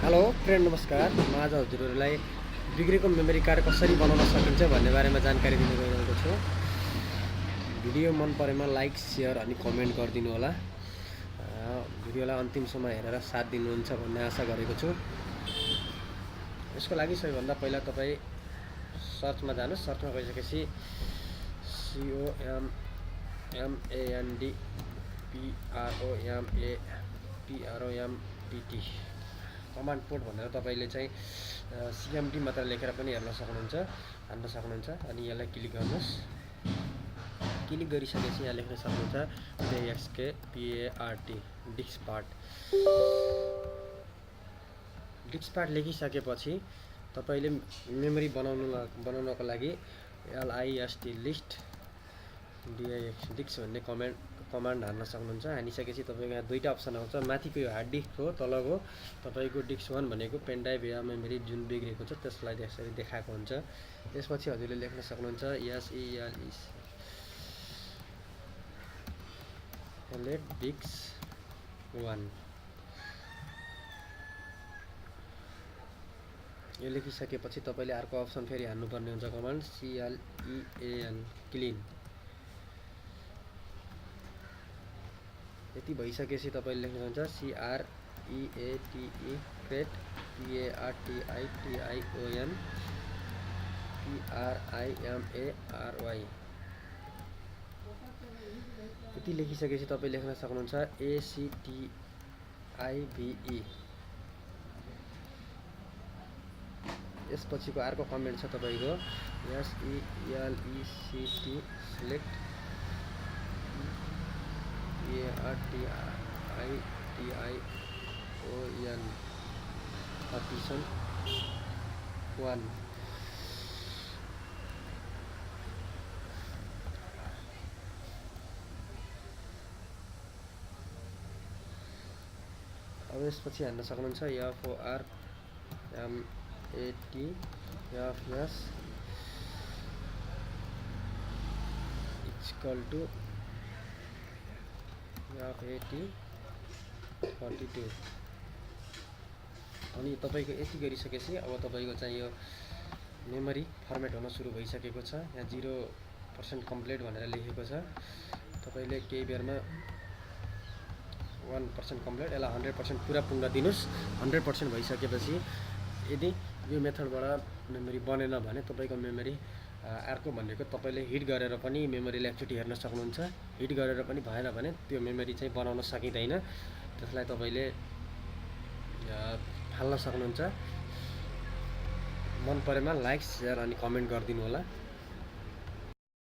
Hello friend, नमस्कार। म आज हजुरहरूलाई बिग्रेको मेमोरी कार्ड कसरी बनाउन सकिन्छ भन्ने बारेमा जानकारी दिन गइरहेको छु। भिडियो मन परेमा लाइक, सेयर अनि कमेन्ट गरिदिनु होला। भिडियोलाई अन्तिमसम्म हेरेर साथ दिनुहुन्छ भन्ने आशा गरेको छु। यसको लागि सबैभन्दा पहिला तपाईँ सर्चमा जानुहोस्। सर्चमा गइसकेपछि COMMANDPROMPT कमान्ड पोर्ट भनेर तपाईँले चाहिँ CMD मात्र लेखेर पनि हान्न सक्नुहुन्छ। अनि यसलाई क्लिक गर्नुहोस्। क्लिक गरिसकेपछि यहाँ लेख्न सक्नुहुन्छ DXKPART डिस्क पार्ट लेखिसकेपछि तपाईँले मेमोरी बनाउनको लागि लिस्ट डिस्क भन्ने कमान्ड हान्न सक्नुहुन्छ। हानिसकेपछि तपाईँको यहाँ दुईवटा अप्सन आउँछ। माथिको यो हार्ड डिस्क हो, तलको तपाईँको डिस्क 1 भनेको पेनड्राइभ या मेमोरी जुन बिग्रेको छ त्यसलाई यसरी देखाएको हुन्छ। त्यसपछि हजुरले लेख्न सक्नुहुन्छ SELECT डिस्क 1। यो लेखिसकेपछि तपाईँले अर्को अप्सन फेरि हान्नुपर्ने हुन्छ, कमान्ड CLEAN। यति भइसकेपछि तपाईँले लेख्नुहुन्छ CREATE PARTITION PRIMARY। यति लेखिसकेपछि तपाईँ लेख्न सक्नुहुन्छ ACTIVE। यसपछिको अर्को कमेन्ट छ तपाईँको SELECT PARTITION partition 1। अब यसपछि हान्न सक्नुहुन्छ FORMATFS = FAT42। अनि तपाईँको यति गरिसकेपछि अब तपाईँको चाहिँ यो मेमोरी फर्मेट हुन सुरु भइसकेको छ। यहाँ 0% कम्प्लिट भनेर लेखेको छ। तपाईँले केही बेरमा 1% कम्प्लिट, यसलाई 100% पुरा पुङ्गा दिनुहोस्। 100% भइसकेपछि यदि यो मेथडबाट मेमोरी बनेन भने तपाईँको मेमोरी अर्को भनेको तपाईँले हिट गरेर पनि मेमोरीलाई एकचोटि हेर्न सक्नुहुन्छ। हिट गरेर पनि भएन भने त्यो मेमोरी चाहिँ बनाउन सकिँदैन। त्यसलाई तपाईँले फाल्न सक्नुहुन्छ। मन परेमा लाइक, सेयर अनि कमेन्ट गरिदिनु होला।